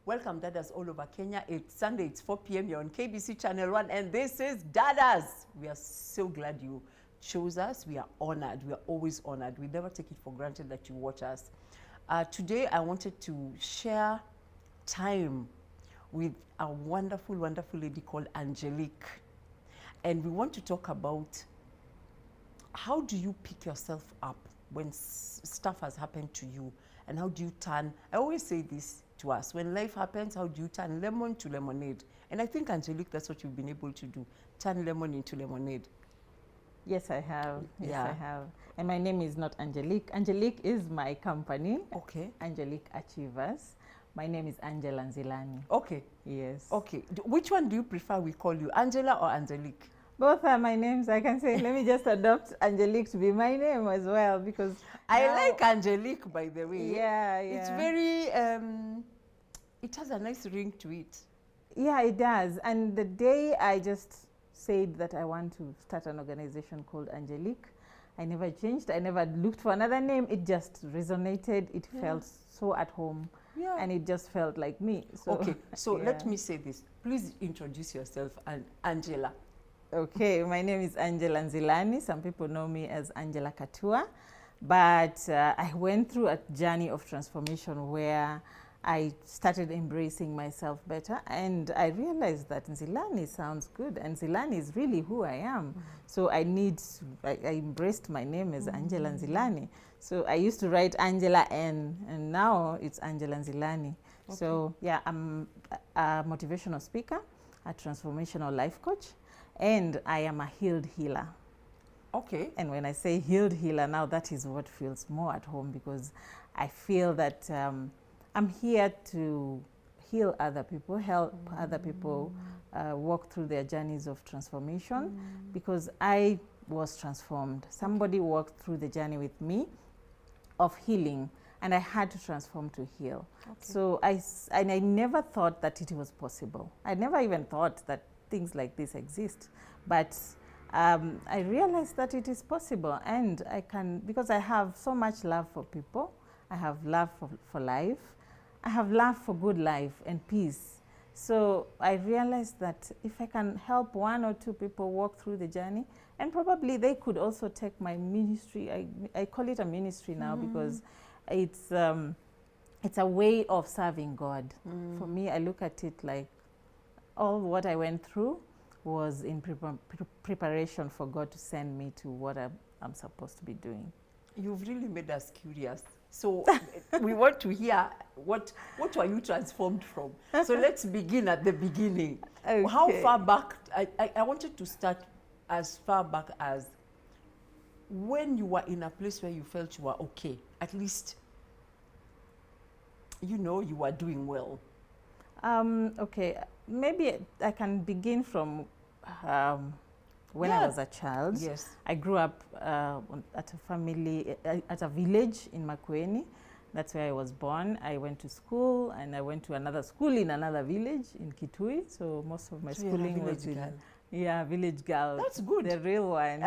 Welcome, Dadas all over Kenya. It's Sunday, it's 4 p.m. You're on KBC Channel 1, and this is Dadas. We are so glad you chose us. We are honored. We are always honored. We never take it for granted that you watch us. Today, I wanted to share time with a wonderful, wonderful lady called Angelique. And we want to talk about how do you pick yourself up when stuff has happened to you, and how do you turn, I always say this to us, when life happens, how do you turn lemon to lemonade? And I think, Angelique, that's what you've been able to do, turn lemon into lemonade. Yes, I have. Yes, Yeah. I have. And my name is not Angelique. Angelique is my company. Okay. Angelique Achievers. My name is Nzilani. Okay. Yes. Okay. Which one do you prefer we call you, Angela or Angelique? Both are my names. I can say, let me just adopt Angelique to be my name as well, because I now, like Angelique, by the way. Yeah, It's yeah. very, it has a nice ring to it. Yeah, it does. And the day I just said that I want to start an organization called Angelique, I never changed. I never looked for another name. It just resonated. It felt so at home. Yeah. And it just felt like me. So, Okay, so yeah. let me say this. Please introduce yourself, Angela. Okay, my name is Angela Nzilani. Some people know me as Angela Katua. But I went through a journey of transformation where I started embracing myself better, and I realized that Nzilani sounds good, and Nzilani is really who I am. So I embraced my name as Angela Nzilani. So I used to write Angela N, and now it's Angela Nzilani. Okay. So yeah, I'm a motivational speaker, a transformational life coach, and I am a healed healer. Okay. And when I say healed healer, now that is what feels more at home, because I feel that I'm here to heal other people, help other people walk through their journeys of transformation, because I was transformed. Somebody walked through the journey with me of healing, and I had to transform to heal. Okay. So I never thought that it was possible. I never even thought that things like this exist. But I realized that it is possible, and I can, because I have so much love for people. I have love for life. I have love for good life and peace. So I realized that if I can help one or two people walk through the journey, and probably they could also take my ministry. I call it a ministry now, because it's a way of serving God. For me, I look at it like all what I went through was in preparation for God to send me to what I'm supposed to be doing. You've really made us curious. So we want to hear what were you transformed from? So let's begin at the beginning. Okay. How far back, I wanted to start as far back as when you were in a place where you felt you were okay, at least, you know, you were doing well. Okay, maybe I can begin from when I was a child. Yes. I grew up at a village in Makueni. That's where I was born. I went to school, and I went to another school in another village in Kitui. So most of my schooling was in... Girl. Yeah, village girl. That's good. The real one.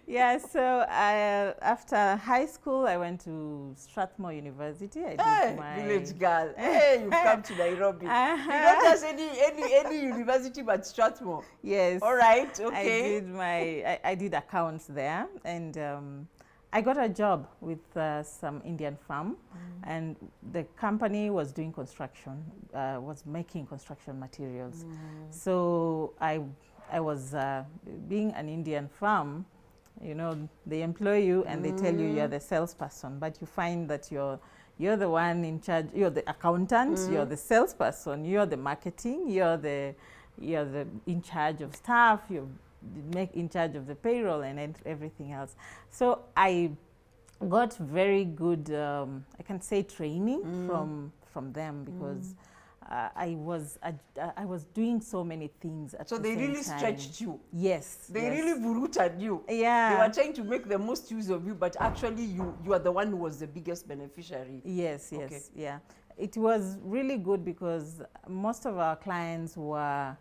Yeah, so after high school, I went to Strathmore University. I did my village girl. Hey, you've come to Nairobi. You don't just any university but Strathmore. Yes. All right. Okay. I did accounts there, and I got a job with some Indian firm, and the company was doing construction, was making construction materials. So I was being an Indian firm. You know, they employ you and they tell you you're the salesperson, but you find that you're the one in charge. You're the accountant. You're the salesperson. You're the marketing. You're the in charge of staff. You're in charge of the payroll and everything else. So I got very good, I can say, training from them, because I was doing so many things at the same time. So they really stretched you. Yes. They really vuruted you. Yeah. They were trying to make the most use of you, but actually you are the one who was the biggest beneficiary. Yes, yes, okay. Yeah. It was really good, because most of our clients were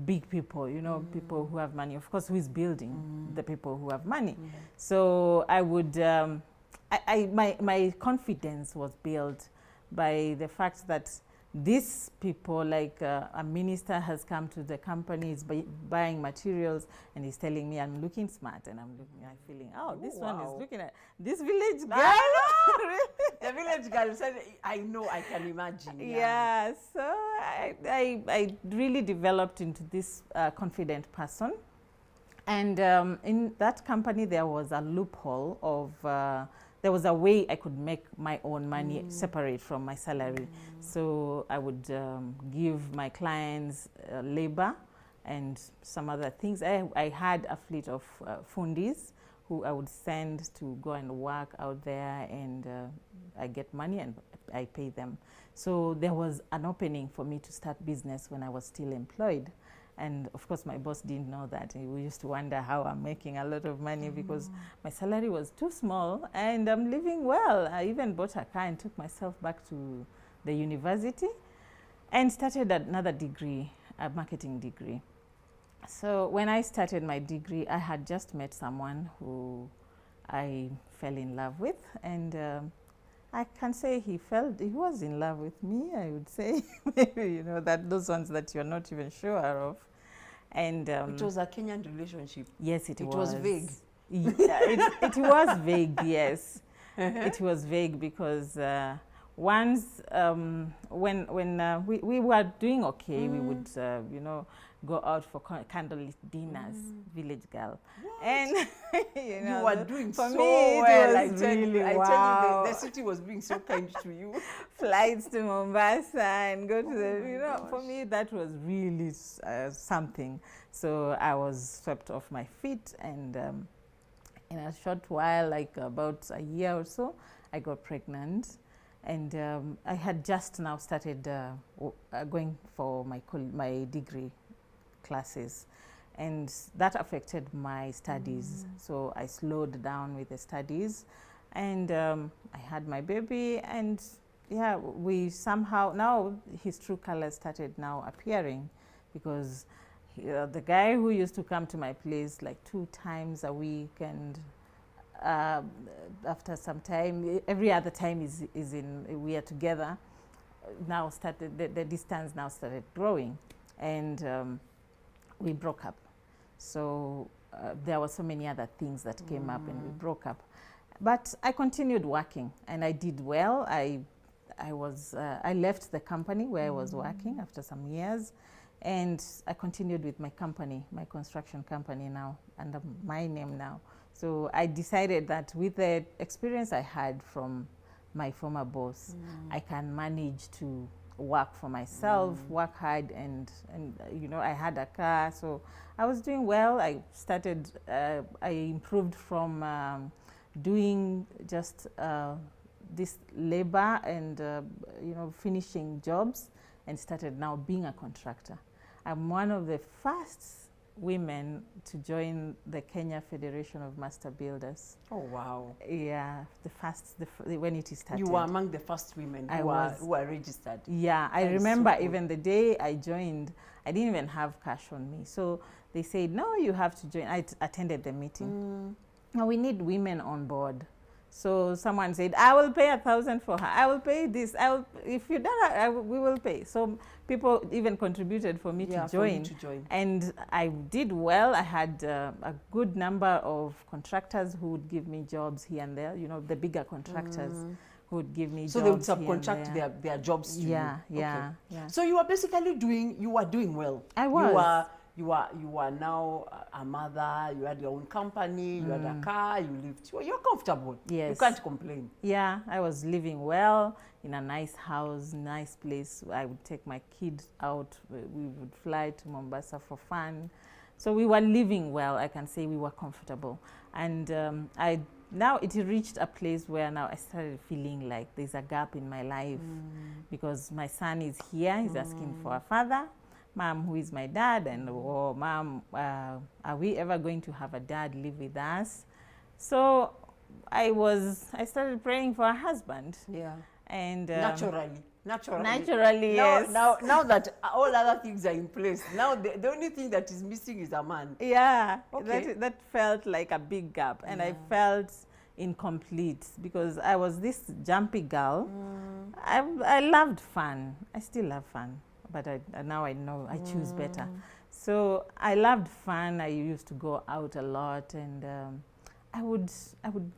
big people, you know, people who have money. Of course, who is building? The people who have money. So I would, my confidence was built by the fact that these people, like a minister has come to the company, is buying materials, and he's telling me I'm looking smart, and I'm feeling, this one is looking at this village girl. The village girl said, I know, I can imagine. Yeah, so I really developed into this confident person. And in that company, there was a loophole of, there was a way I could make my own money separate from my salary. So I would give my clients labor and some other things. I had a fleet of fundis who I would send to go and work out there, and I get money and I pay them. So there was an opening for me to start business when I was still employed. And of course, my boss didn't know that. We used to wonder how I'm making a lot of money because my salary was too small and I'm living well. I even bought a car and took myself back to the university and started another degree, a marketing degree. So when I started my degree, I had just met someone who I fell in love with, and I can say he was in love with me, I would say. Maybe, that those ones that you're not even sure of. And it was a Kenyan relationship. Yes, it was. It was vague. Yeah, it was vague, yes. It was vague because once when we were doing okay, we would go out for candlelit dinners, village girl. What? And you were doing for so me, well. I tell you, the city was being so kind to you. Flights to Mombasa and go to gosh. For me that was really something. So I was swept off my feet, and in a short while, like about a year or so, I got pregnant. And I had just now started going for my degree classes, and that affected my studies. So I slowed down with the studies, and I had my baby, and we somehow, now his true colors started now appearing, because the guy who used to come to my place like 2 times a week, and after some time, every other time we are together, now started, the distance now started growing, and we broke up. So there were so many other things that came up, and we broke up. But I continued working, and I did well. I left the company where I was working after some years, and I continued with my company, my construction company now, under my name now. So I decided that with the experience I had from my former boss, I can manage to work for myself, work hard, and I had a car, so I was doing well. I started, I improved from doing just this labor and finishing jobs, and started now being a contractor. I'm one of the first women to join the Kenya Federation of Master Builders. Oh wow! Yeah, the first when it started. You were among the first women who were registered. Yeah, I remember so even the day I joined, I didn't even have cash on me. So they said, no, you have to join. I attended the meeting. Now we need women on board. So someone said, I will pay 1,000 for her. I will pay this. If you don't, we will pay. So people even contributed for me to join. And I did well. I had a good number of contractors who would give me jobs here and there. The bigger contractors who would give me jobs. So they would subcontract their jobs to you. Yeah. So you were basically doing well. I was. You are now a mother, you had your own company, you had a car, you lived, you're comfortable. Yes. You can't complain. Yeah, I was living well in a nice house, nice place. I would take my kids out. We would fly to Mombasa for fun. So we were living well. I can say we were comfortable. And now it reached a place where now I started feeling like there's a gap in my life, because my son is here, he's asking for a father. Mom, who is my dad? And Mom, are we ever going to have a dad live with us? So I started praying for a husband. Yeah. And naturally, yes. Now that all other things are in place, now the only thing that is missing is a man. Yeah. Okay. That felt like a big gap, and I felt incomplete because I was this jumpy girl. I loved fun. I still love fun, but now I know I choose better. So I loved fun. I used to go out a lot, and I would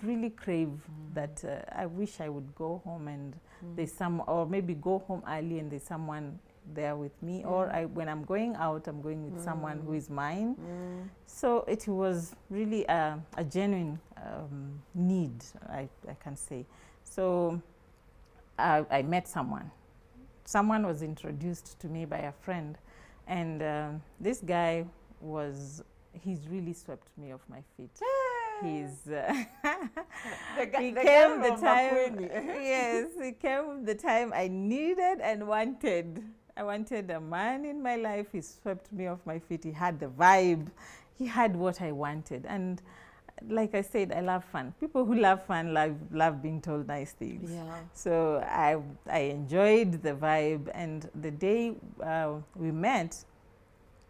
really crave that. I wish I would go home and there's or maybe go home early and there's someone there with me, or when I'm going out, I'm going with someone who is mine. So it was really a genuine need, I can say. So I met someone. Someone was introduced to me by a friend, and this guy he's really swept me off my feet. He's he came the time. Yes, he came the time I needed and wanted. I wanted a man in my life. He swept me off my feet. He had the vibe. He had what I wanted. And like I said, I love fun. People who love fun love being told nice things. Yeah. So I enjoyed the vibe. And the day we met,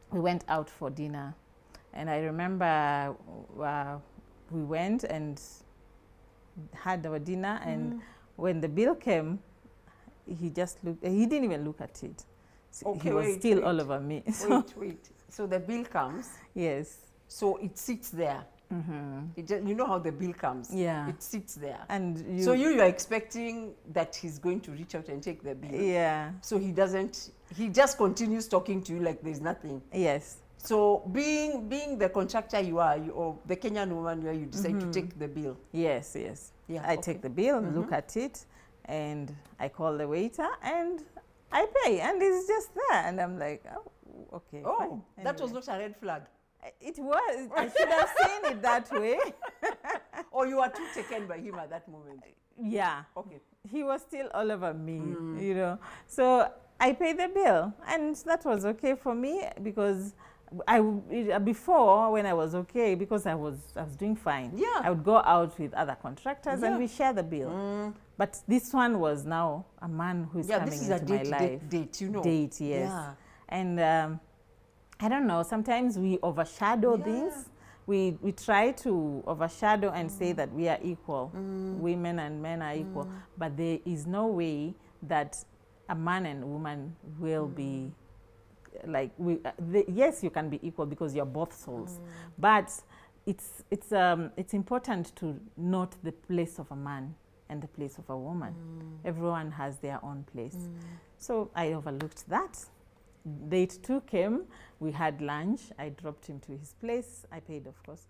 we went out for dinner. And I remember we went and had our dinner. And when the bill came, he just looked. He didn't even look at it. Okay, he was still all over me. Wait. So the bill comes. Yes. So it sits there. You know how the bill comes. Yeah. It sits there. And so you are expecting that he's going to reach out and take the bill. Yeah. So he doesn't. He just continues talking to you like there's nothing. Yes. So being the contractor you are, or the Kenyan woman you are, you decide to take the bill. Yes. Yeah. I take the bill, look at it, and I call the waiter and I pay, and it's just there, and I'm like, oh, okay. Oh, fine. that was Anyway. not a red flag. It was. I should have seen it that way. Or you are too taken by him at that moment. Yeah. Okay. He was still all over me, you know. So I paid the bill, and that was okay for me because before, when I was okay, because I was doing fine. Yeah. I would go out with other contractors and we share the bill. But this one was now a man who is coming this is into my life. Date, you know. Date, yes. Yeah. And I don't know, sometimes we overshadow things. We try to overshadow and say that we are equal. Women and men are equal. But there is no way that a man and woman will be like, yes, you can be equal because you're both souls. But it's important to note the place of a man and the place of a woman. Everyone has their own place. So I overlooked that. Date 2 came, we had lunch, I dropped him to his place, I paid, of course.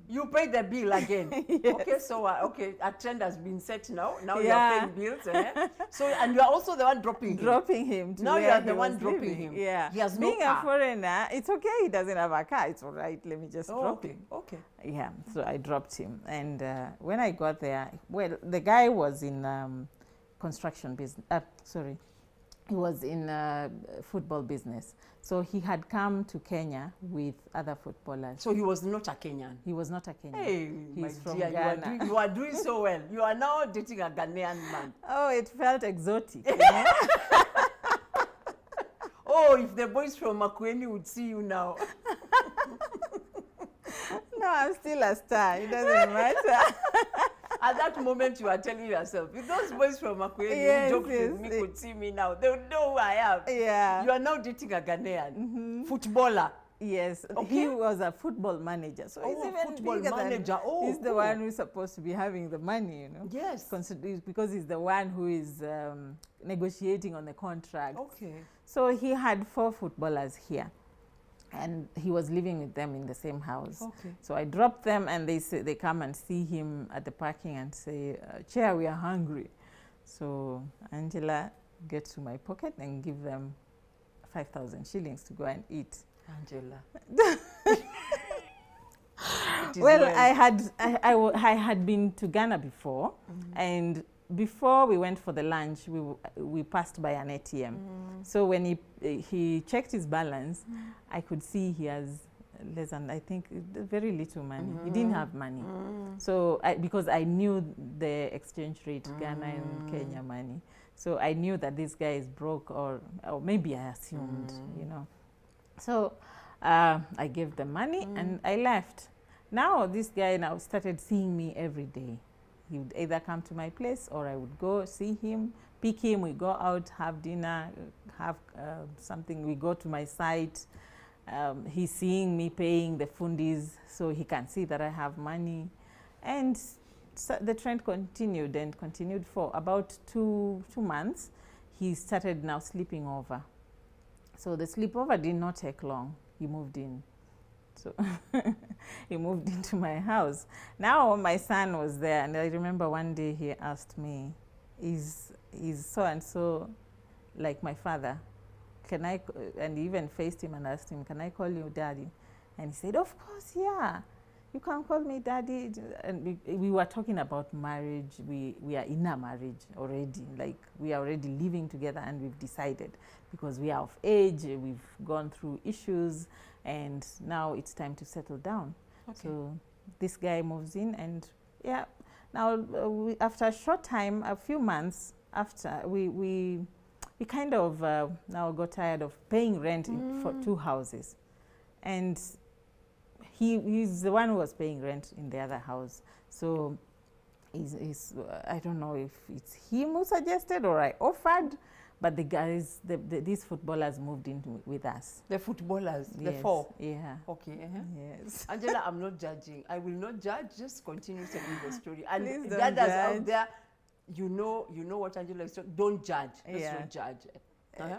You paid the bill again. Yes. Okay, so a trend has been set now. Now Yeah. you are paying bills. So, and you are also the one dropping him. Dropping him to Now you where are the he one was dropping living. him. Yeah. He has Being no car. a foreigner, it's okay, he doesn't have a car, it's all right, let me just drop him. Okay. Yeah, so I dropped him. And when I got there, well, the guy was in construction business, he was in football business. So he had come to Kenya with other footballers. So he was not a Kenyan. He was not a Kenyan. Hey, He's from dear, Ghana. you are doing so well. You are now dating a Ghanaian man. Oh, it felt exotic. You know? Oh, if the boys from Makueni would see you now. No, I'm still a star. It doesn't matter. At that moment, you are telling yourself, if those boys from Makueni Yes, who joked yes, with me could see me now, they would know who I am. Yeah. You are now dating a Ghanaian footballer. Yes, Okay. he was a football manager. So he's even football bigger than- manager. Oh, he's the cool. one who's supposed to be having the money, you know. Yes. Because he's the one who is negotiating on the contract. Okay. So he had 4 footballers here. And he was living with them in the same house. Okay. So I dropped them and they come and see him at the parking and say, Chair, we are hungry. So Angela gets to my pocket and give them 5,000 shillings to go and eat. Angela. Well, I had been to Ghana before, and before we went for the lunch, we passed by an ATM. So when he checked his balance, I could see he has less than, I think, very little money. He didn't have money. So because I knew the exchange rate, Ghana and Kenya money. So I knew that this guy is broke, or maybe I assumed, you know. So I gave the money and I left. Now this guy now started seeing me every day. He would either come to my place or I would go see him, pick him, we go out, have dinner, have something, we go to my site. He's seeing me paying the fundis so he can see that I have money. And so the trend continued and continued for about two months. He started now sleeping over. So the sleepover did not take long. He moved in. So he moved into my house. Now my son was there, and I remember one day he asked me, is so-and-so like my father? Can I, and he even faced him and asked him, can I call you daddy? And he said, of course, yeah. You can call me daddy. And we were talking about marriage. We are in a marriage already. Like, we are already living together, and we've decided because we are of age, we've gone through issues, and now it's time to settle down. Okay. So this guy moves in, and yeah, now after a short time, a few months after, we kind of now got tired of paying rent for 2 houses. And he's the one who was paying rent in the other house. So he's I don't know if it's him who suggested or I offered, but the guys, these footballers moved in with us. The footballers, yes. The 4? Yeah. Okay. Yes. Angela, I'm not judging. I will not judge. Just continue telling the story. And Please don't dadas judge. out there, you know what Angela is saying. Don't judge. Let's Yeah. not judge.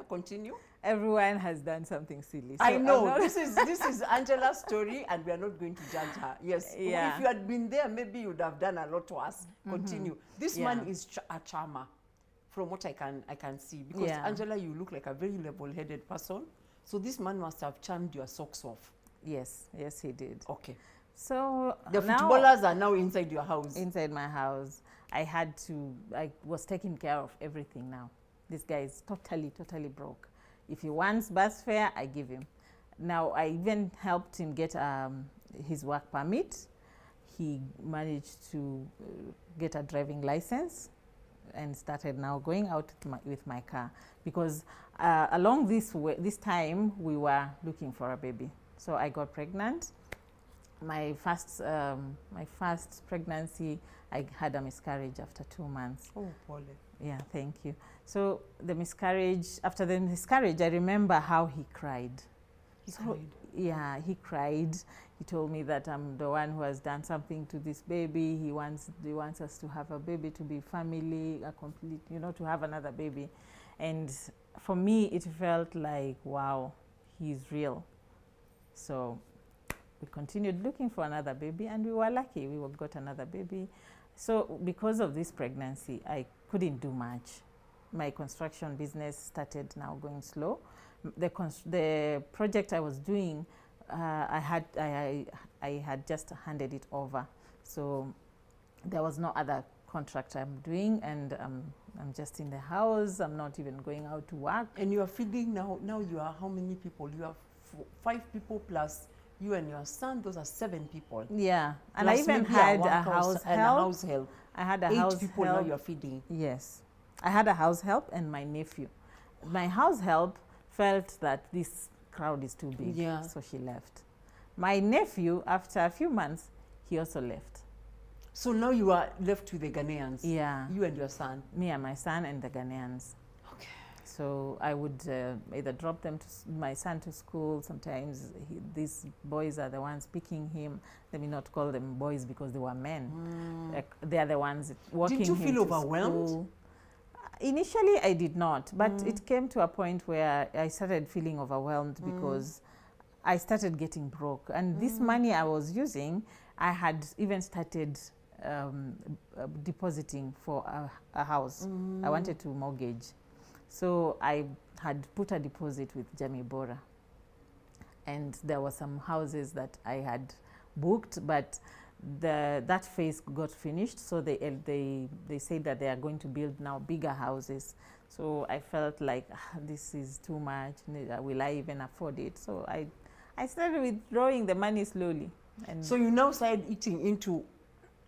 Continue. Everyone has done something silly. So I know. This is Angela's story, and we are not going to judge her. Yes. Yeah. If you had been there, maybe you would have done a lot worse. Continue. This man is a charmer, from what I can see. Because Angela, you look like a very level-headed person. So this man must have charmed your socks off. Yes. Yes, he did. Okay. So the footballers are now inside your house. Inside my house. I was taking care of everything now. This guy is totally broke. If he wants bus fare, I give him. Now, I even helped him get his work permit. He managed to get a driving license and started now going out with my car. Because along this time, we were looking for a baby. So I got pregnant. My first pregnancy, I had a miscarriage after 2 months. Oh, Pauline. Yeah, thank you. So after the miscarriage, I remember how he cried. He cried? Yeah, he cried. He told me that I'm the one who has done something to this baby. He wants us to have a baby, to be family, to have another baby. And for me, it felt like, wow, he's real. So we continued looking for another baby, and we were lucky. We got another baby. So because of this pregnancy, I couldn't do much. My construction business started now going slow. The project I was doing, I had just handed it over. So there was no other contract I'm doing, and I'm just in the house. I'm not even going out to work. And you are feeding now. Now you are how many people? You have 5 people plus you and your son. Those are 7 people. Yeah, and plus I even had a house help. I had a 8 house people help. now you are feeding. Yes, I had a house help and my nephew. My house help felt that this crowd is too big, so she left. My nephew, after a few months, he also left. So now you are left with the Ghanaians. Yeah. You and your son. Me and my son and the Ghanaians. Okay. So I would either drop my son to school. Sometimes these boys are the ones picking him. Let me not call them boys because they were men. They are the ones walking him to school. Did you feel overwhelmed? Initially, I did not. But it came to a point where I started feeling overwhelmed because I started getting broke. And this money I was using, I had even started depositing for a house. I wanted to mortgage. So I had put a deposit with Jamie Bora. And there were some houses that I had booked, but that phase got finished. So they said that they are going to build now bigger houses. So I felt like this is too much. Will I even afford it? So I started withdrawing the money slowly. And so you now started eating into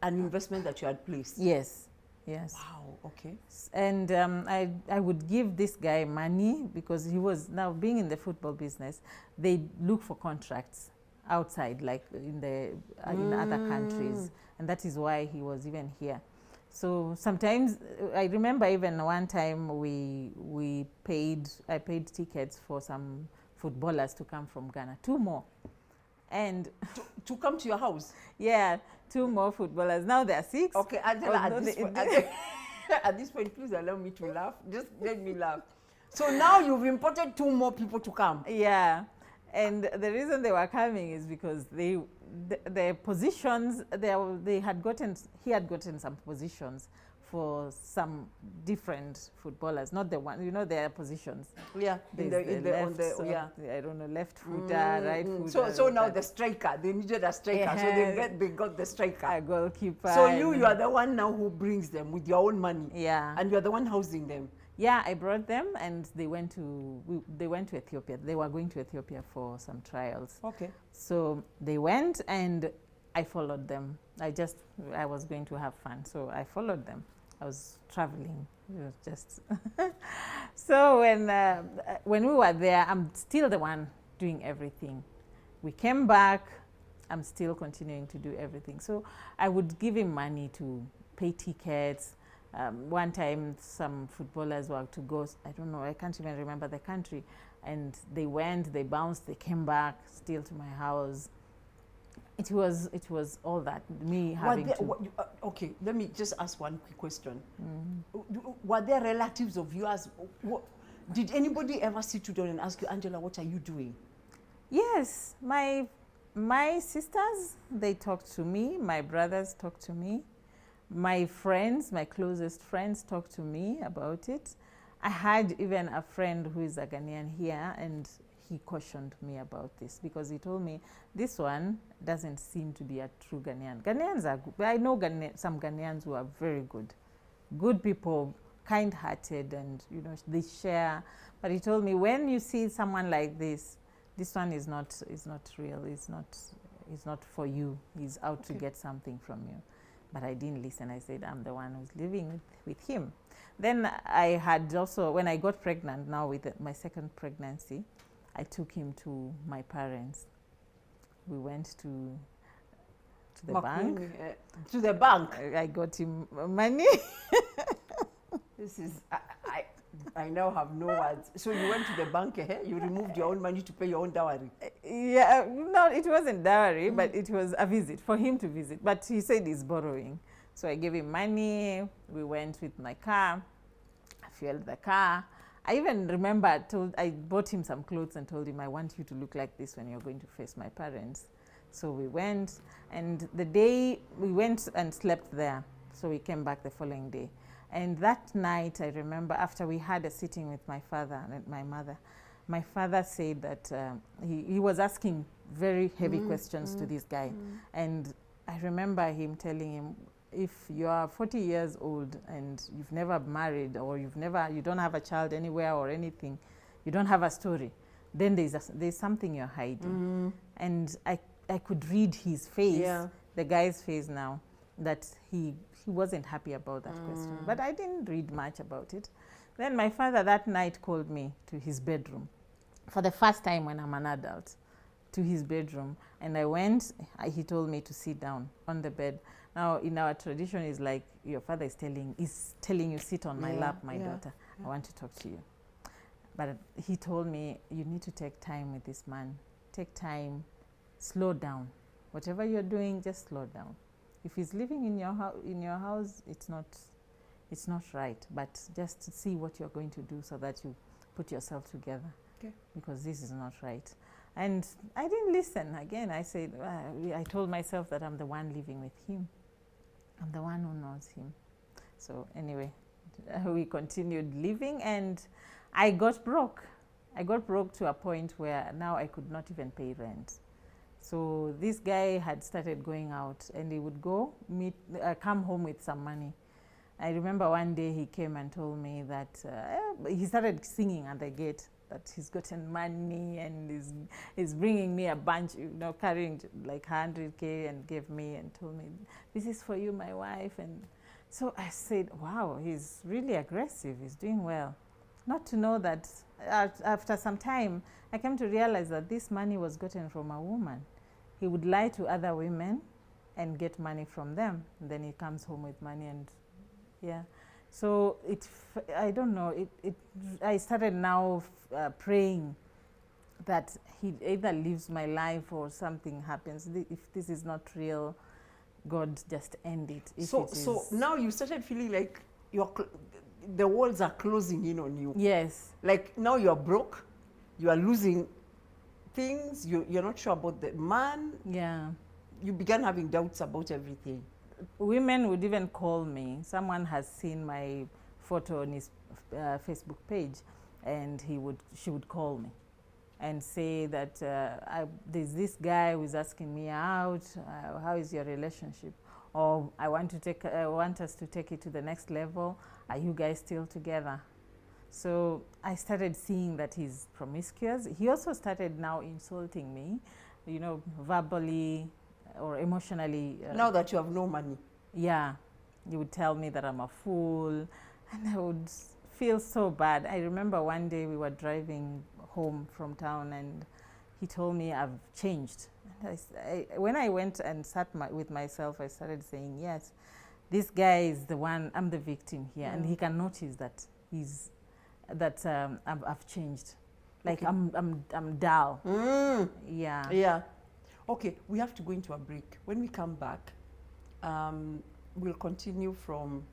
an investment that you had placed? Yes. Yes. Wow, okay. And I would give this guy money because he was now being in the football business. They look for contracts outside, like in other countries. And that is why he was even here. So sometimes I remember even one time I paid tickets for some footballers to come from Ghana, 2 more. And to come to your house? Yeah, 2 more footballers. Now there are 6. Okay, Angela, at this point, please allow me to laugh. Just let me laugh. So now you've imported 2 more people to come? Yeah. And the reason they were coming is because their positions, he had gotten some positions for some different footballers, not the one, their positions. Yeah, I don't know, left footer, right footer. So now the striker, they needed a striker, yeah. So they got the striker. A goalkeeper. So you are the one now who brings them with your own money. Yeah. And you are the one housing them. Yeah, I brought them and they went to Ethiopia. They were going to Ethiopia for some trials. Okay. So they went and I followed them. I was going to have fun, so I followed them. I was traveling, just. So when we were there, I'm still the one doing everything. We came back, I'm still continuing to do everything. So I would give him money to pay tickets. One time some footballers were to go, I don't know, I can't even remember the country, and they went, they bounced, they came back still to my house. It was all that, me having to... Okay, let me just ask one quick question. Were there relatives of yours? Did anybody ever sit you down and ask you, Angela, what are you doing? Yes, my sisters, they talked to me, my brothers talked to me. My friends, my closest friends talked to me about it. I had even a friend who is a Ghanaian here, and he cautioned me about this because he told me, this one doesn't seem to be a true Ghanaian. Ghanaians are good. I know some Ghanaians who are very good. Good people, kind-hearted, and they share. But he told me, when you see someone like this one is not real. It's not for you. He's out to get something from you. But I didn't listen. I said, I'm the one who's living with him. Then I had also, when I got pregnant now with my second pregnancy, I took him to my parents. We went to the bank. To the bank? I got him money. This is, I now have no words. So you went to the bank, you removed your own money to pay your own dowry? Yeah, no, it wasn't dowry, but it was a visit, for him to visit. But he said he's borrowing. So I gave him money, we went with my car, I fueled the car. I even remember I bought him some clothes and told him, I want you to look like this when you're going to face my parents. So we went, and the day we went and slept there. So we came back the following day. And that night, I remember, after we had a sitting with my father and my mother, my father said that he was asking very heavy questions to this guy. And I remember him telling him, if you are 40 years old and you've never married, or you don't have a child anywhere or anything, you don't have a story, then there's something you're hiding. And I could read his face, the guy's face now, that he wasn't happy about that question. But I didn't read much about it. Then my father that night called me to his bedroom, for the first time when I'm an adult, to his bedroom. And I went, he told me to sit down on the bed. Now, in our tradition, is like your father is telling you, sit on my lap, my daughter. I want to talk to you. But he told me, you need to take time with this man. Take time, slow down. Whatever you're doing, just slow down. If he's living in your house, it's not right. But just see what you're going to do so that you put yourself together. Okay. Because this is not right. And I didn't listen. Again, I said, I told myself that I'm the one living with him. I'm the one who knows him. So anyway, we continued living, and I got broke. I got broke to a point where now I could not even pay rent. So this guy had started going out, and he would come home with some money. I remember one day he came and told me that he started singing at the gate that he's gotten money and is bringing me a bunch, carrying like 100K, and gave me and told me, this is for you, my wife. And so I said, wow, he's really aggressive. He's doing well. Not to know that after some time, I came to realize that this money was gotten from a woman. He would lie to other women and get money from them. And then he comes home with money and Yeah. So I don't know, I started now praying that he either lives my life or something happens. If this is not real, God, just end it. If So, it is, so now you started feeling like the walls are closing in on you. yes. Like now you're broke, you are losing things, you're not sure about the man. Yeah. You began having doubts about everything. Women would even call me. Someone has seen my photo on his Facebook page, and she would call me and say that there's this guy who is asking me out. How is your relationship? Or I want us to take it to the next level. Are you guys still together? So I started seeing that he's promiscuous. He also started now insulting me, verbally or emotionally. Now that you have no money. Yeah, he would tell me that I'm a fool, and I would feel so bad. I remember one day we were driving home from town, and he told me I've changed. And when I went and sat with myself, I started saying, yes, this guy is the one, I'm the victim here, and he can notice that I've changed. Like, okay. I'm dull. Yeah. Yeah. Okay, we have to go into a break. When we come back, we'll continue from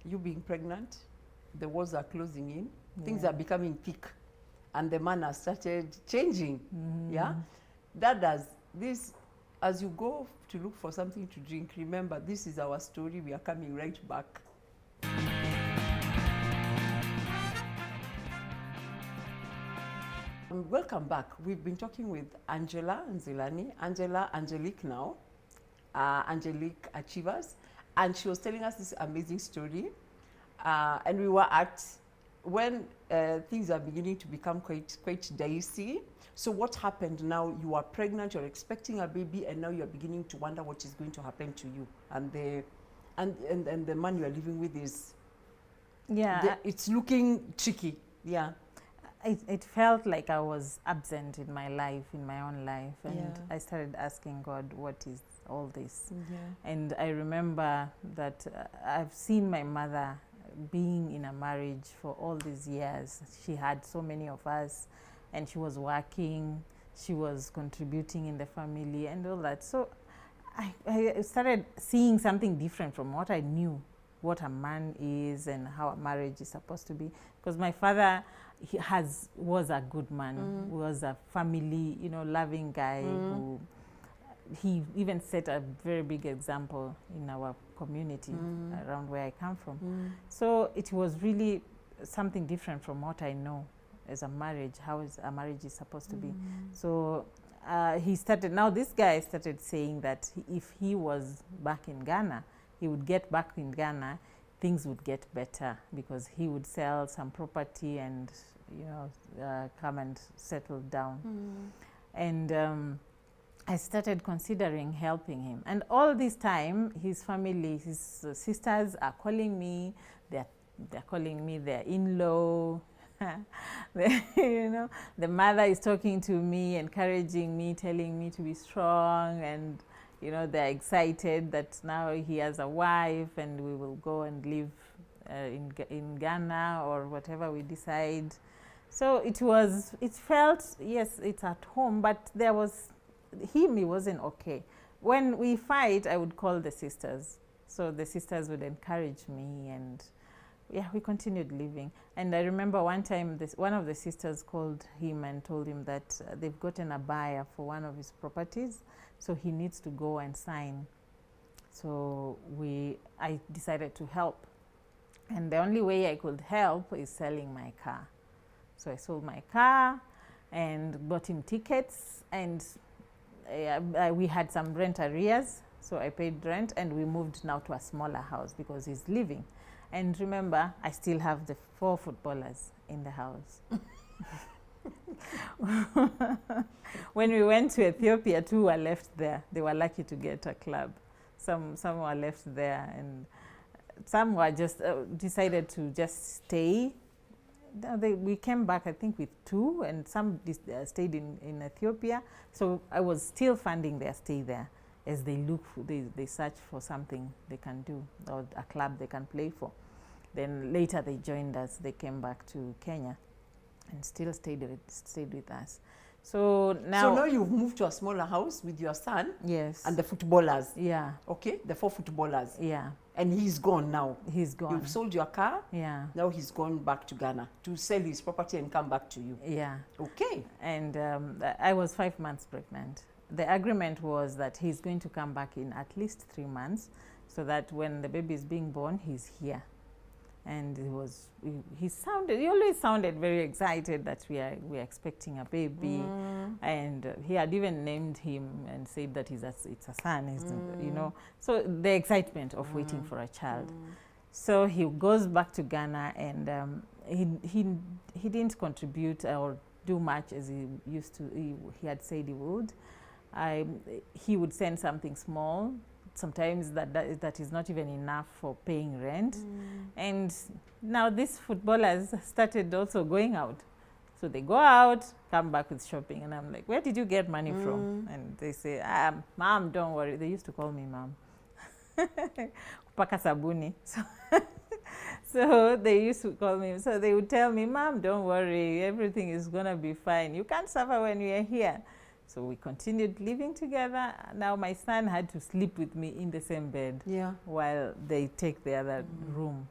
you being pregnant, the walls are closing in, things are becoming thick, and the man has started changing. Yeah? Dadas, this, as you go to look for something to drink, remember, this is our story. We are coming right back. Welcome back. We've been talking with Nzilani, Angelique now, Angelique Achievers, and she was telling us this amazing story. And we were at when things are beginning to become quite dicey. So what happened now? You are pregnant, you're expecting a baby, and now you're beginning to wonder what is going to happen to you. And the man you are living with is, it's looking tricky. Yeah. It felt like I was absent in my life, in my own life. And I started asking God, what is all this? And I remember that I've seen my mother being in a marriage for all these years. She had so many of us, and she was working, she was contributing in the family and all that. So I started seeing something different from what I knew, what a man is and how a marriage is supposed to be. Because my father was a good man, was a family, loving guy who he even set a very big example in our community around where I come from. So it was really something different from what I know as a marriage, how a marriage is supposed to be. So this guy started saying that if he was back in Ghana, he would get back in Ghana, things would get better because he would sell some property and, come and settle down. And I started considering helping him. And all this time, his family, his sisters are calling me. They're calling me their in-law. The mother is talking to me, encouraging me, telling me to be strong, and they're excited that now he has a wife and we will go and live in Ghana or whatever we decide. So it felt, yes, it's at home, but there was he wasn't okay. When we fight, I would call the sisters. So the sisters would encourage me, and we continued living. And I remember one time one of the sisters called him and told him that they've gotten a buyer for one of his properties, so he needs to go and sign. So I decided to help. And the only way I could help is selling my car. So I sold my car and bought him tickets, and we had some rent arrears, so I paid rent, and we moved now to a smaller house because he's leaving. And remember, I still have the 4 footballers in the house. When we went to Ethiopia, 2 were left there. They were lucky to get a club. Some were left there, and some were just decided to just stay. We came back, I think, with 2, and some stayed in Ethiopia. So I was still funding their stay there. as they look, they search for something they can do or a club they can play for. Then later they joined us. They came back to Kenya and still stayed with us. So now you've moved to a smaller house with your son. Yes. And the footballers. Yeah. Okay, the 4 footballers. Yeah. And he's gone now. He's gone. You've sold your car. Yeah. Now he's gone back to Ghana to sell his property and come back to you. Yeah. Okay. And I was 5 months pregnant. The agreement was that he's going to come back in at least 3 months, so that when the baby is being born, he's here. And he always sounded very excited that we are expecting a baby. And he had even named him and said that it's a son, you know. So the excitement of waiting for a child. So he goes back to Ghana, and he didn't contribute or do much as he used to. He had said he would. He would send something small. Sometimes that is not even enough for paying rent. And now these footballers started also going out. So they go out, come back with shopping. And I'm like, where did you get money from? And they say, Mom, don't worry. They used to call me Mom. Paka sabuni. So they used to call me. So they would tell me, Mom, don't worry. Everything is going to be fine. You can't suffer when we are here. So we continued living together. Now my son had to sleep with me in the same bed while they take the other room,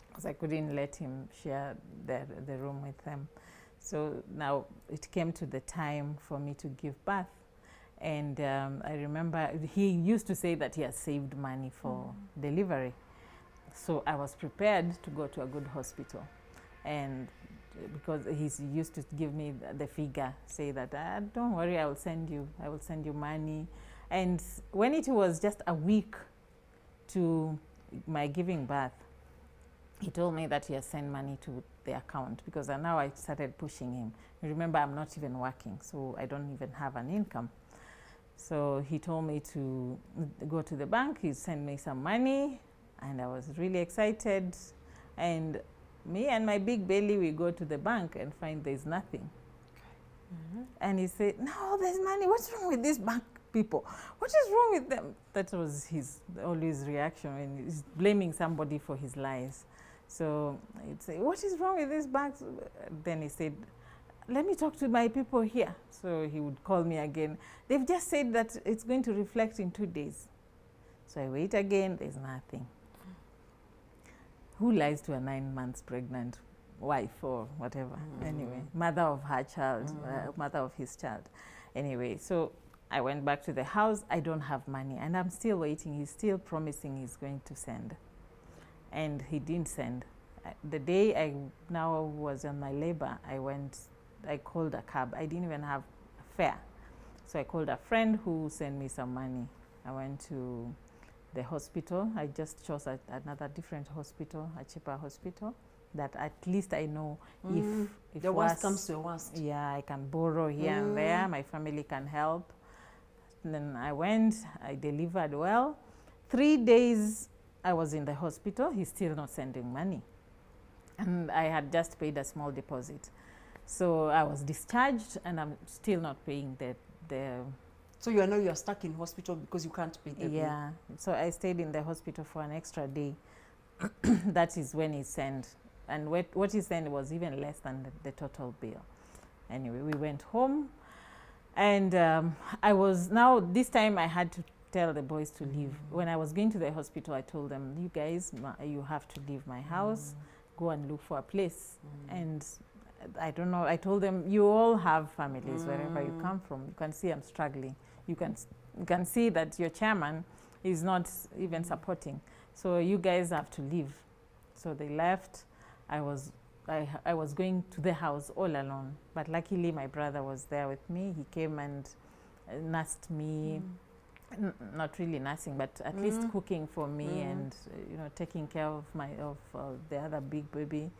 because I couldn't let him share the room with them. So now it came to the time for me to give birth. And I remember he used to say that he has saved money for delivery. So I was prepared to go to a good hospital. And because he used to give me the figure, say that, don't worry, I will send you money. And when it was just a week to my giving birth, he told me that he has sent money to the account, because now I started pushing him. Remember, I'm not even working, so I don't even have an income. So he told me to go to the bank. He sent me some money, and I was really excited. And me and my big belly, we go to the bank and find there's nothing. And he said, no, there's money. What's wrong with these bank people? What is wrong with them? That was his always reaction, and he's blaming somebody for his lies. So he'd say, what is wrong with these banks? Then he said, let me talk to my people here. So he would call me again. They've just said that it's going to reflect in 2 days. So I wait again, there's nothing. Who lies to a 9 months pregnant wife or whatever? Anyway, mother of her child, mother of his child. Anyway, so I went back to the house. I don't have money, and I'm still waiting. He's still promising he's going to send. And he didn't send. The day I now was on my labor, I called a cab. I didn't even have a fare. So I called a friend who sent me some money. I went to the hospital. I just chose another different hospital, a cheaper hospital, that at least I know if the worst comes to the worst. Yeah, I can borrow here and there. My family can help. And then I went, I delivered well. 3 days I was in the hospital. He's still not sending money. And I had just paid a small deposit. So I was discharged, and I'm still not paying the So you're stuck in hospital because you can't pay the bill. Yeah. So I stayed in the hospital for an extra day. That is when he sent. And what he sent was even less than the total bill. Anyway, we went home. And this time I had to tell the boys to leave. When I was going to the hospital, I told them, you guys, you have to leave my house, go and look for a place. And I don't know, I told them, you all have families wherever you come from. You can see I'm struggling. You can see that your chairman is not even supporting. So you guys have to leave. So they left. I was going to the house all alone. But luckily my brother was there with me. He came and nursed me. Not really nursing, but at least cooking for me and taking care of the other big baby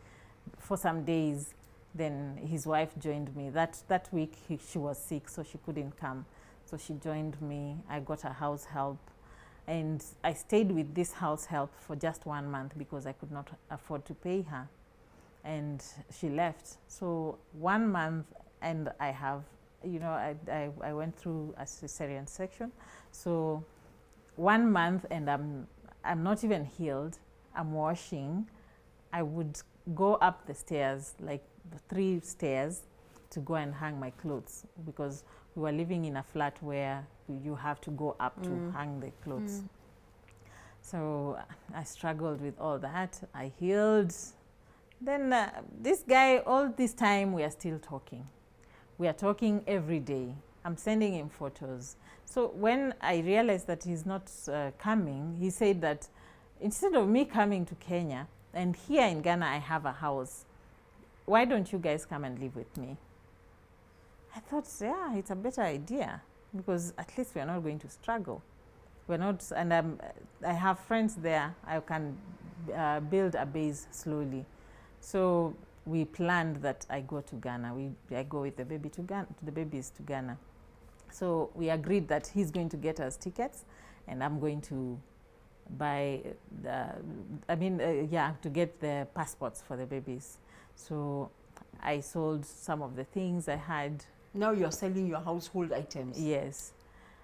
for some days. Then his wife joined me. That week she was sick, so she couldn't come. So she joined me. I got a house help, and I stayed with this house help for just 1 month because I could not afford to pay her. And she left. So 1 month, and I have you know, I went through a cesarean section. So 1 month and I'm not even healed. I'm washing. I would go up the stairs, like the 3 stairs, to go and hang my clothes, because we were living in a flat where you have to go up to hang the clothes. So I struggled with all that. I healed. Then this guy, all this time, we are still talking. We are talking every day. I'm sending him photos. So when I realized that he's not coming, he said that instead of me coming to Kenya, and here in Ghana I have a house, why don't you guys come and live with me? I thought, yeah, it's a better idea, because at least we're not going to struggle. We're not, and I have friends there. I can build a base slowly. So we planned that I go to Ghana. I go with the baby to Ghana, the babies to Ghana. So we agreed that he's going to get us tickets, and I'm going to buy to get the passports for the babies. So I sold some of the things I had. Now you're selling your household items. Yes.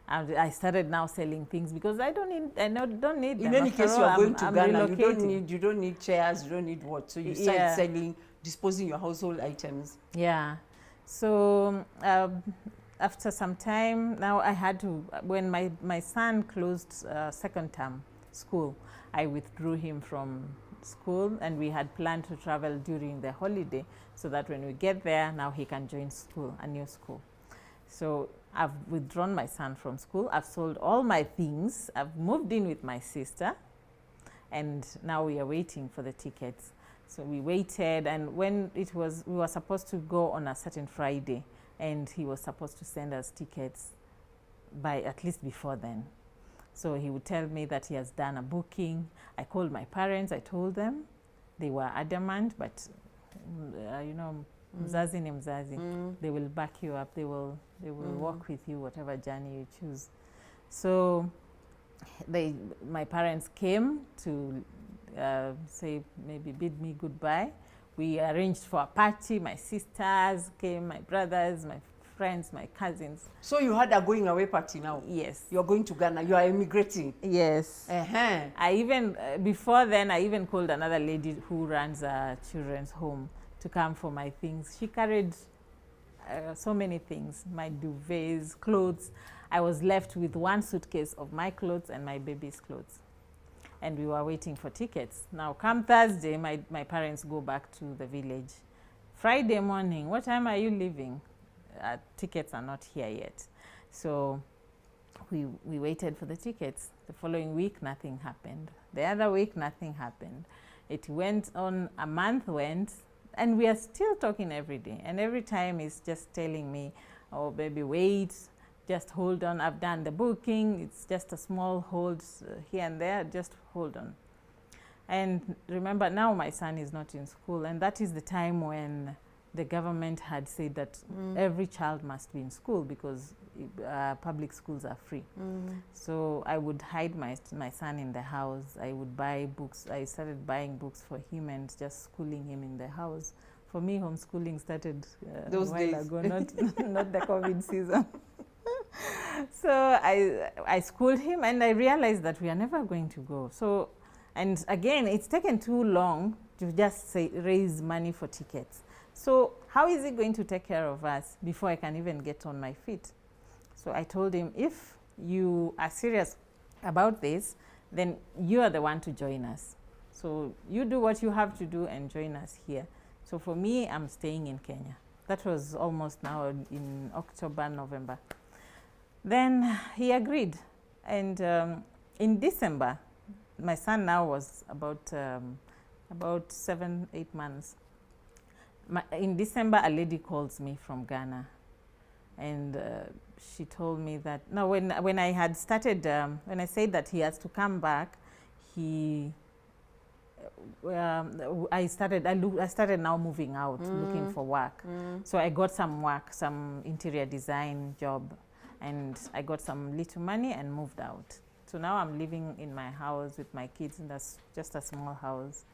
I started now selling things because I don't need them. In any case, you're going to Ghana. You don't need chairs. You don't need what. So you start selling, disposing your household items. Yeah. So after some time, now I had to. When my son closed second term school, I withdrew him from school, and we had planned to travel during the holiday, so that when we get there, now he can join school, a new school. So I've withdrawn my son from school. I've sold all my things. I've moved in with my sister, and now we are waiting for the tickets. So we waited, and when we were supposed to go on a certain Friday, and he was supposed to send us tickets by at least before then. So he would tell me that he has done a booking. I called my parents. I told them. They were adamant, but mzazi ni mzazi. They will back you up. They will walk with you whatever journey you choose. So my parents came to say, maybe bid me goodbye. We arranged for a party. My sisters came, my brothers, my friends, my cousins. So you had a going away party now? Yes. You're going to Ghana. You are immigrating? Yes. I even, before then, I even called another lady who runs a children's home to come for my things. She carried so many things, my duvets, clothes. I was left with 1 suitcase of my clothes and my baby's clothes. And we were waiting for tickets. Now, come Thursday, my parents go back to the village. Friday morning, what time are you leaving? Tickets are not here yet. So we waited for the tickets. The following week, nothing happened. The other week, nothing happened. It went on, a month went, and we are still talking every day. And every time he's just telling me, oh, baby, wait, just hold on. I've done the booking. It's just a small hold here and there. Just hold on. And remember, now my son is not in school. And that is the time when the government had said that every child must be in school, because public schools are free. So I would hide my son in the house. I would buy books. I started buying books for him and just schooling him in the house. For me, homeschooling started those a while days ago, not the COVID season. So I schooled him, and I realized that we are never going to go. So, and again, it's taken too long to just raise money for tickets. So how is he going to take care of us before I can even get on my feet? So I told him, if you are serious about this, then you are the one to join us. So you do what you have to do and join us here. So for me, I'm staying in Kenya. That was almost now in October, November. Then he agreed. And in December, my son now was about 7-8 months. In December, a lady calls me from Ghana, and she told me that, no, when I had started, when I said that he has to come back, I started now moving out, looking for work. So I got some work, some interior design job, and I got some little money and moved out. So now I'm living in my house with my kids, and that's just a small house.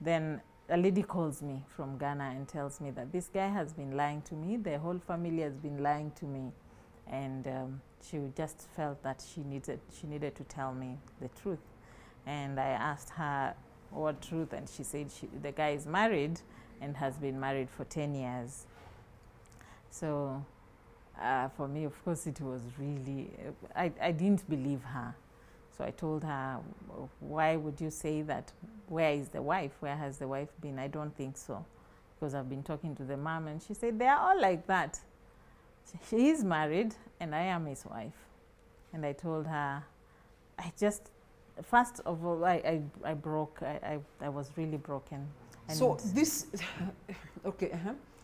Then a lady calls me from Ghana and tells me that this guy has been lying to me, the whole family has been lying to me, and she just felt that she needed to tell me the truth. And I asked her what truth, and she said the guy is married and has been married for 10 years. So for me, of course, it was really, I didn't believe her. So I told her, why would you say that? Where is the wife? Where has the wife been? I don't think so. Because I've been talking to the mom, and she said, they are all like that. He is married and I am his wife. And I told her, first of all, I broke. I was really broken. And so this, okay,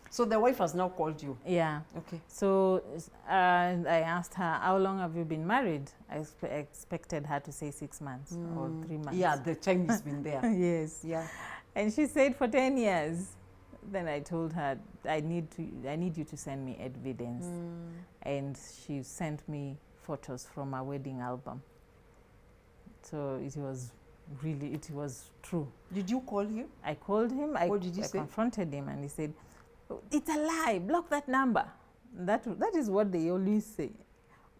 so the wife has now called you? Yeah. Okay. So I asked her, how long have you been married? I expected her to say 6 months or 3 months. Yeah, the time has been there. Yes. Yeah. And she said for 10 years. Then I told her, I need you to send me evidence. And she sent me photos from our wedding album. So it was true. Did you call him? I called him. What did he say? I confronted him, and he said, it's a lie, block that number. That is what they always say.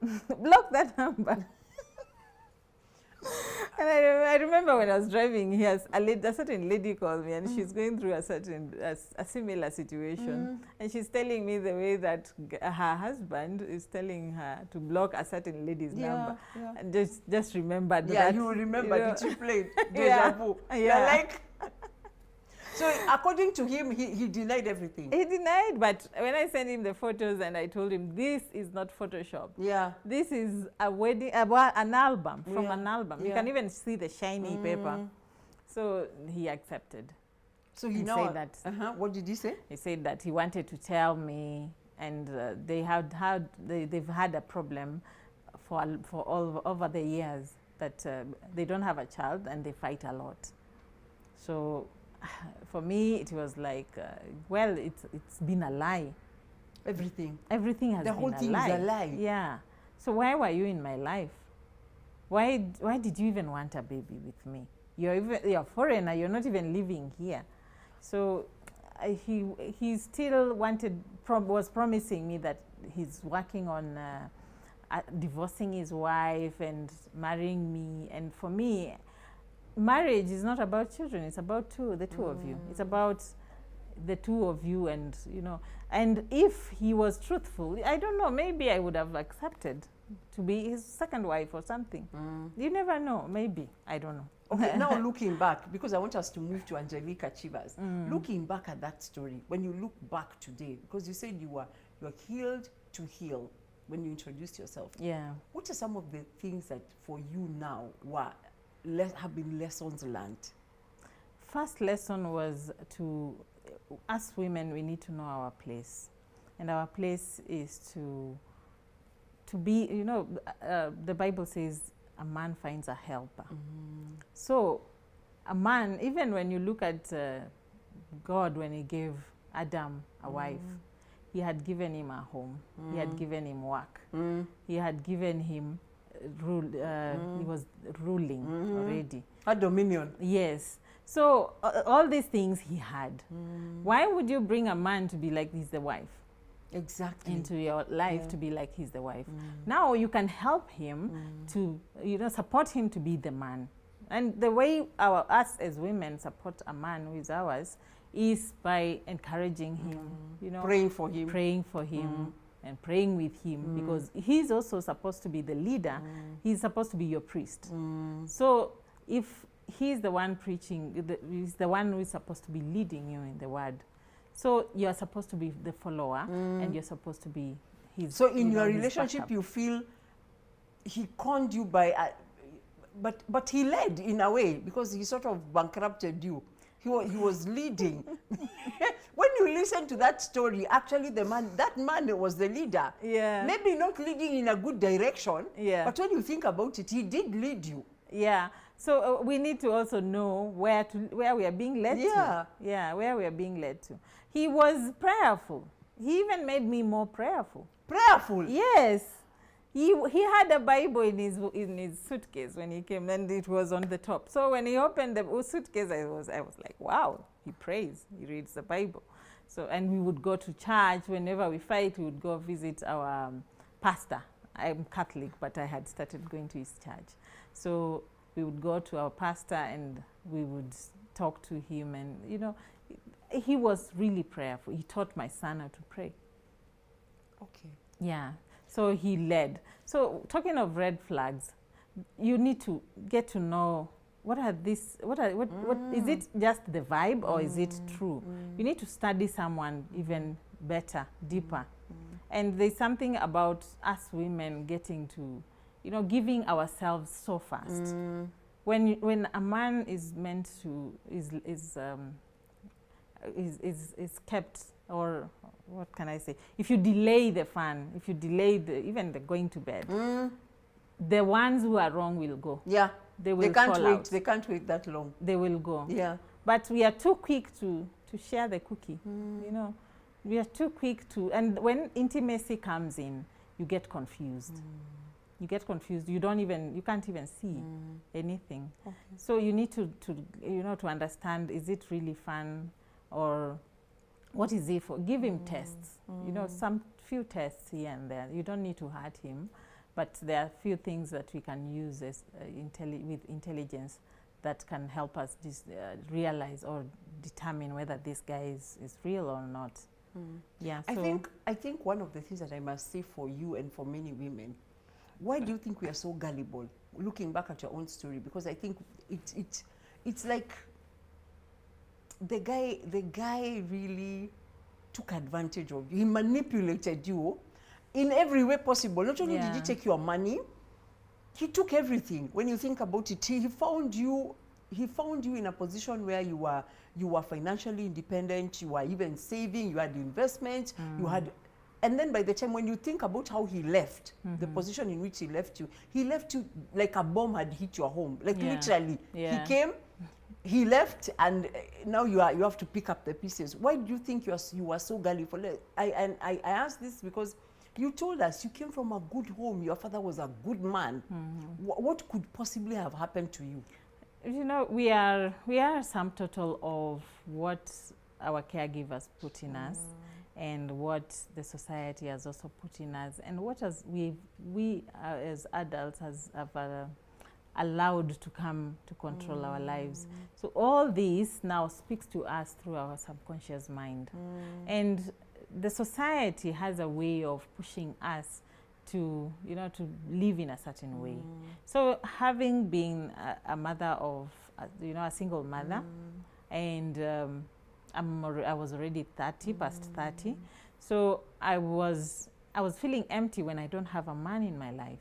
Block that number. And I remember when I was driving here, a certain lady called me, and she's going through a similar situation. And she's telling me the way that her husband is telling her to block a certain lady's number. Yeah. And just remember that. Yeah, you remember, did you play Deja Vu? Yeah. Like, so according to him, he denied everything. He denied, but when I sent him the photos and I told him, this is not Photoshop. Yeah. This is a wedding, an album, from an album. Yeah. You can even see the shiny paper. So he accepted. So he said that. What did he say? He said that he wanted to tell me, and they've had a problem for all over the years, that they don't have a child and they fight a lot. So for me, it was like, well, it's been a lie. Everything has been a lie. The whole thing is a lie. Yeah. So why were you in my life? Why did you even want a baby with me? You're a foreigner. You're not even living here. So he still was promising me that he's working on divorcing his wife and marrying me. And for me, marriage is not about children. It's about the two of you. It's about the two of you, and and if he was truthful, I don't know, maybe I would have accepted to be his second wife or something. You never know, maybe, I don't know. Okay, now looking back, because I want us to move to Angelique Achievers, looking back at that story, when you look back today, because you said you were healed to heal when you introduced yourself. Yeah. What are some of the things that for you now have been lessons learned? First lesson was us women, we need to know our place. And our place is to be, the Bible says a man finds a helper. So a man, even when you look at God, when he gave Adam a wife, he had given him a home. He had given him work. He had given him rule. He was ruling already. A dominion. Yes. So all these things he had. Why would you bring a man to be like he's the wife? Exactly. Into your life to be like he's the wife. Now you can help him to, support him to be the man. And the way us as women support a man who is ours is by encouraging him, praying for him, and praying with him, because he's also supposed to be the leader. He's supposed to be your priest. So if he's the one preaching, he's the one who is supposed to be leading you in the word. So you're supposed to be the follower, and you're supposed to be his. So in your relationship, you feel he conned you by, but he led in a way, because he sort of bankrupted you. He was leading. When you listen to that story, actually that man was the leader. Yeah. Maybe not leading in a good direction. Yeah. But when you think about it, he did lead you. Yeah. So we need to also know where we are being led to. Yeah, where we are being led to. He was prayerful. He even made me more prayerful. Prayerful? Yes. He had a Bible in his suitcase when he came, and it was on the top. So when he opened the suitcase, I was like, wow, he prays, he reads the Bible. So, and we would go to church. Whenever we fight, we would go visit our pastor. I'm Catholic, but I had started going to his church. So we would go to our pastor and we would talk to him, and you know, he was really prayerful. He taught my son how to pray. Okay. Yeah. So he led. So talking of red flags, you need to get to know what is it just the vibe, or is it true? You need to study someone even better, deeper. And there's something about us women getting to, you know, giving ourselves so fast. When a man is meant to is kept, or what can I say? If you delay the fun, if you delay even the going to bed, the ones who are wrong will go. Yeah. They will can't fall wait. out. They can't wait that long. They will go. Yeah. But we are too quick to share the cookie. You know, we are too quick to, and when intimacy comes in, you get confused. You get confused. You can't even see anything. Okay. So you need to you know, to understand, is it really fun, or what is it for? Give him tests. You know, some few tests here and there. You don't need to hurt him, but there are few things that we can use as with intelligence that can help us realize or determine whether this guy is real or not. Yeah. So I think one of the things that I must say for you and for many women, why do you think we are so gullible? Looking back at your own story, because I think it's like the guy really took advantage of you. He manipulated you in every way possible. Not only did he take your money, he took everything. When you think about it, he found you in a position where you were financially independent, you were even saving, you had investments, you had, and then by the time when you think about how he left, the position in which he left you like a bomb had hit your home. Like literally, he came, he left, and now you have to pick up the pieces. Why do you think you were so gullible? I ask this because you told us you came from a good home. Your father was a good man. What could possibly have happened to you? You know, we are a sum total of what our caregivers put in us, and what the society has also put in us, and what we as adults have allowed to come to control our lives. So all this now speaks to us through our subconscious mind, and the society has a way of pushing us to, you know, to live in a certain way. So having been a mother of, you know, a single mother, and I was already 30, past 30. So I was feeling empty when I don't have a man in my life.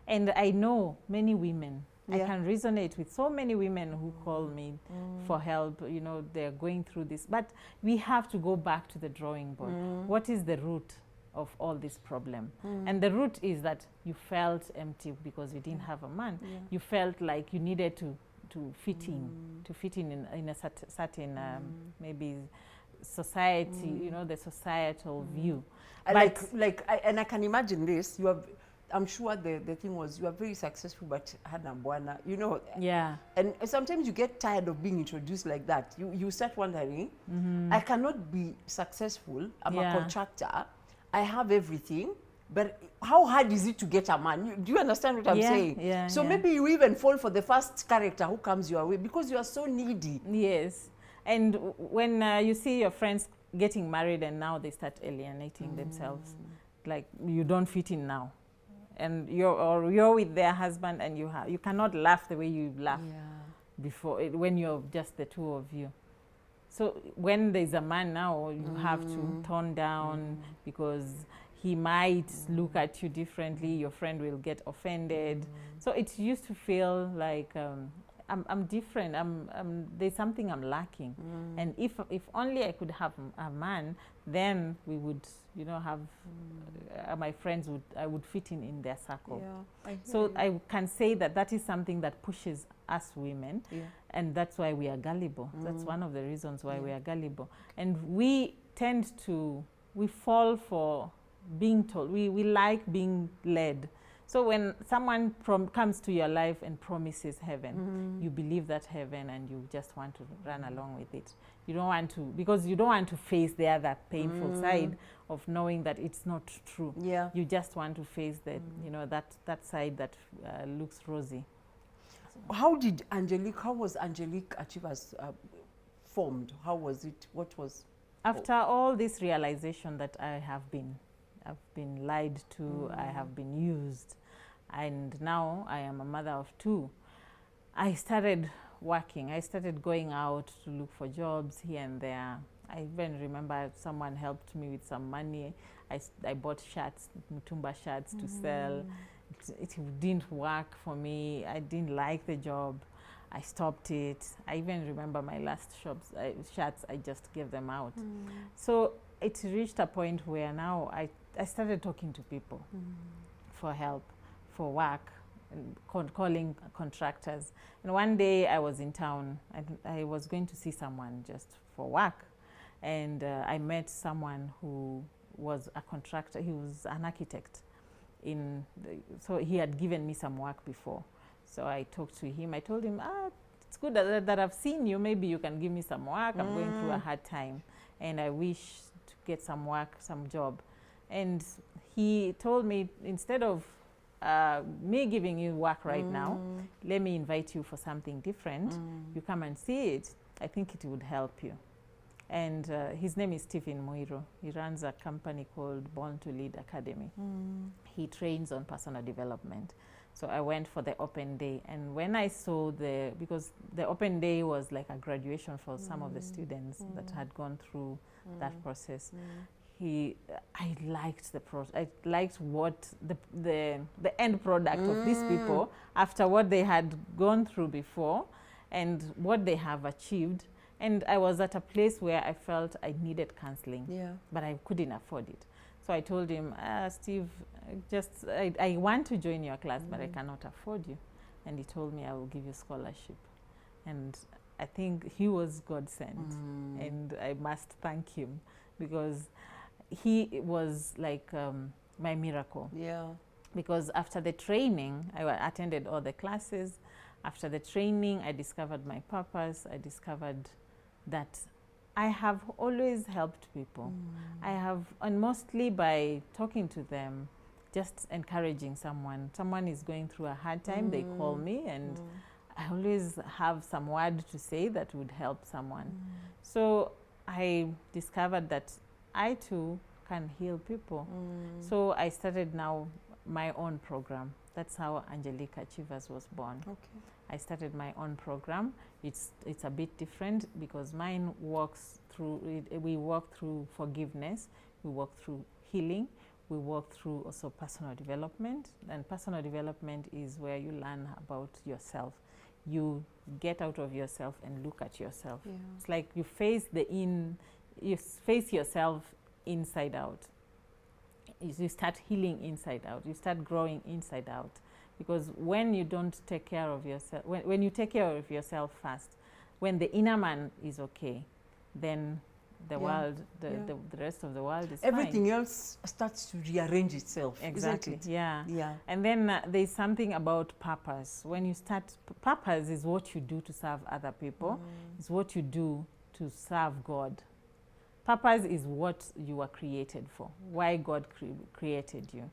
And I know many women, I can resonate with so many women who call me for help. You know, they're going through this, but we have to go back to the drawing board. What is the root of all this problem? And the root is that you felt empty because you didn't have a man. You felt like you needed to fit in a certain maybe society, you know, the societal view. And I can imagine this. I'm sure the thing was you are very successful, but had a bwana, you know. Yeah. And sometimes you get tired of being introduced like that. You start wondering, I cannot be successful. I'm a contractor. I have everything, but how hard is it to get a man? Do you understand what I'm saying? Yeah. So maybe you even fall for the first character who comes your way because you are so needy. Yes. And when you see your friends getting married and now they start alienating themselves, like you don't fit in now. And you're with their husband, and you cannot laugh the way you laughed before when you're just the two of you. So when there's a man now, you have to tone down because he might look at you differently. Your friend will get offended. So it used to feel like I'm different. There's something I'm lacking. And if only I could have a man, then we would, you know, have my friends I would fit in their circle. So I can say that is something that pushes us women, and that's why we are gullible. That's one of the reasons why we are gullible. And we fall for being told. We like being led. So when someone comes to your life and promises heaven, you believe that heaven and you just want to run along with it. You don't want to, because you don't want to face the other painful side of knowing that it's not true. Yeah. You just want to face that, you know, that side that looks rosy. How was Angelique Achievers formed? How was it? What was? After all this realization that I've been lied to, I have been used, and now I am a mother of 2, I started working. I started going out to look for jobs here and there. I even remember someone helped me with some money. I bought shirts, Mutumba shirts to sell. It didn't work for me. I didn't like the job. I stopped it. I even remember my last shirts, I just gave them out. So it reached a point where now I started talking to people for help, for work, and calling contractors. And one day I was in town and I was going to see someone just for work. And I met someone who was a contractor. He was an architect. So he had given me some work before. So I talked to him. I told him, it's good that I've seen you. Maybe you can give me some work. I'm going through a hard time and I wish to get some work, some job. And he told me, instead of me giving you work right now, let me invite you for something different. You come and see it. I think it would help you. And his name is Stephen Muiro. He runs a company called Born to Lead Academy. He trains on personal development. So I went for the open day. And when I saw because the open day was like a graduation for some of the students that had gone through that process. I liked the process. I liked what the end product of these people after what they had gone through before and what they have achieved. And I was at a place where I felt I needed counseling, but I couldn't afford it. So I told him, Steve, I want to join your class, but I cannot afford you. And he told me, I will give you scholarship. And I think he was God sent. And I must thank him because he was like my miracle. Yeah. Because after the training, I attended all the classes. After the training, I discovered my purpose. I discovered that I have always helped people. I have, and mostly by talking to them, just encouraging someone. Someone is going through a hard time, they call me, and I always have some word to say that would help someone. So I discovered that I too can heal people. So I started now my own program. That's how Angelique Achievers was born. Okay. I started my own program. It's a bit different because mine walks through, we walk through forgiveness, we walk through healing, we walk through also personal development. And personal development is where you learn about yourself. You get out of yourself and look at yourself. Yeah. It's like you face yourself inside out. You start healing inside out. You start growing inside out. Because when you don't take care of yourself, when you take care of yourself first, when the inner man is okay, then the world, the rest of the world is everything fine. else starts to rearrange itself. Exactly. Isn't it? Yeah. And then there's something about purpose. When you start, purpose is what you do to serve other people. It's what you do to serve God. Purpose is what you were created for, why God created you.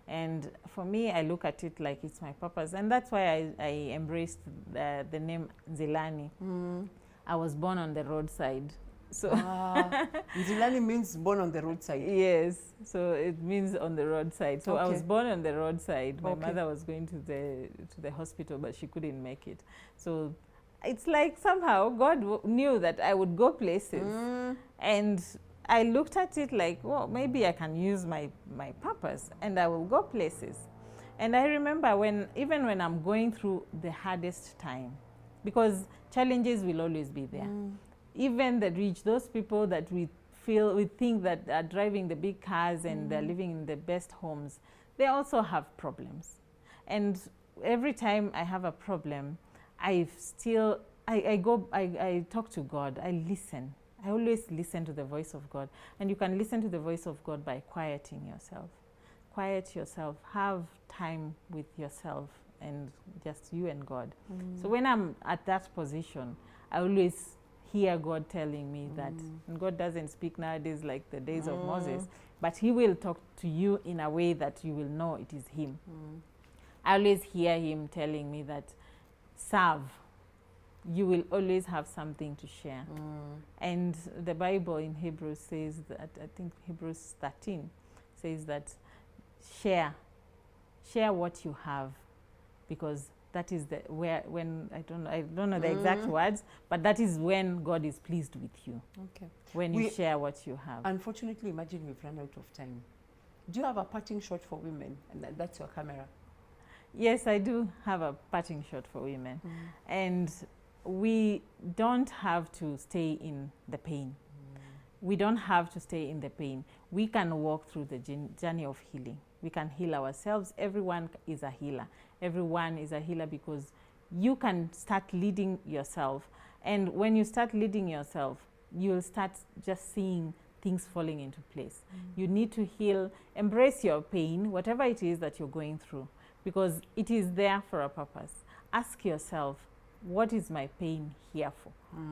And for me, I look at it like it's my purpose. And that's why I embraced the name Nzilani. I was born on the roadside. So Nzilani means born on the roadside. Yes, so it means on the roadside. So I was born on the roadside. My mother was going to the hospital, but she couldn't make it. So it's like somehow God knew that I would go places. And I looked at it like, well, maybe I can use my purpose and I will go places. And I remember even when I'm going through the hardest time, because challenges will always be there. Even the rich, those people that we think that are driving the big cars and they're living in the best homes, they also have problems. And every time I have a problem, I talk to God, I listen. I always listen to the voice of God. And you can listen to the voice of God by quieting yourself. quiet yourself, have time with yourself and just you and God. So when I'm at that position, I always hear God telling me that, and God doesn't speak nowadays like the days of Moses, but he will talk to you in a way that you will know it is him. I always hear him telling me that serve. You will always have something to share. And the Bible in Hebrews says that, I think Hebrews 13 says that share what you have, because that is when I don't know the exact words, but that is when God is pleased with you. Okay. When you share what you have. Unfortunately, imagine we've run out of time. Do you have a parting shot for women? And that's your camera. Yes, I do have a parting shot for women. And we don't have to stay in the pain. We don't have to stay in the pain. We can walk through the journey of healing. We can heal ourselves. Everyone is a healer. Everyone is a healer, because you can start leading yourself. And when you start leading yourself, you'll start just seeing things falling into place. You need to heal, embrace your pain, whatever it is that you're going through, because it is there for a purpose. Ask yourself, what is my pain here for?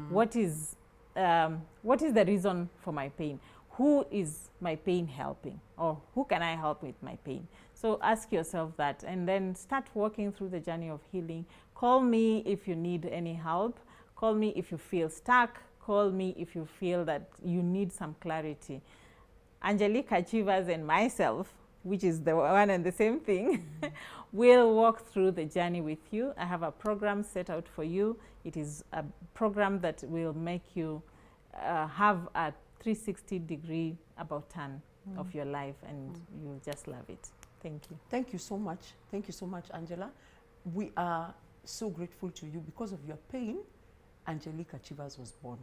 What is the reason for my pain? Who is my pain helping? Or who can I help with my pain? So ask yourself that, and then start walking through the journey of healing. Call me if you need any help. Call me if you feel stuck. Call me if you feel that you need some clarity. Angelique Achievers and myself, which is the one and the same thing, will walk through the journey with you. I have a program set out for you. It is a program that will make you have a 360-degree about turn of your life, and you'll just love it. Thank you. Thank you so much. Thank you so much, Angela. We are so grateful to you. Because of your pain, Angelique Achievers was born.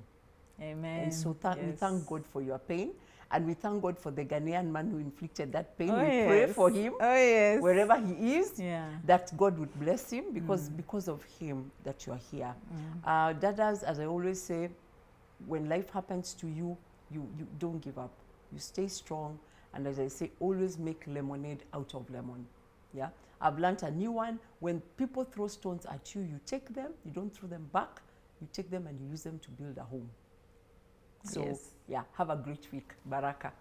Amen. And so we thank God for your pain, and we thank God for the Ghanaian man who inflicted that pain. Oh, we pray for him wherever he is, that God would bless him, because of him that you are here. Dadas, as I always say, when life happens to you, you don't give up. You stay strong, and as I say, always make lemonade out of lemon. Yeah, I've learned a new one. When people throw stones at you, you take them, you don't throw them back, you take them and you use them to build a home. So, yeah, have a great week. Baraka.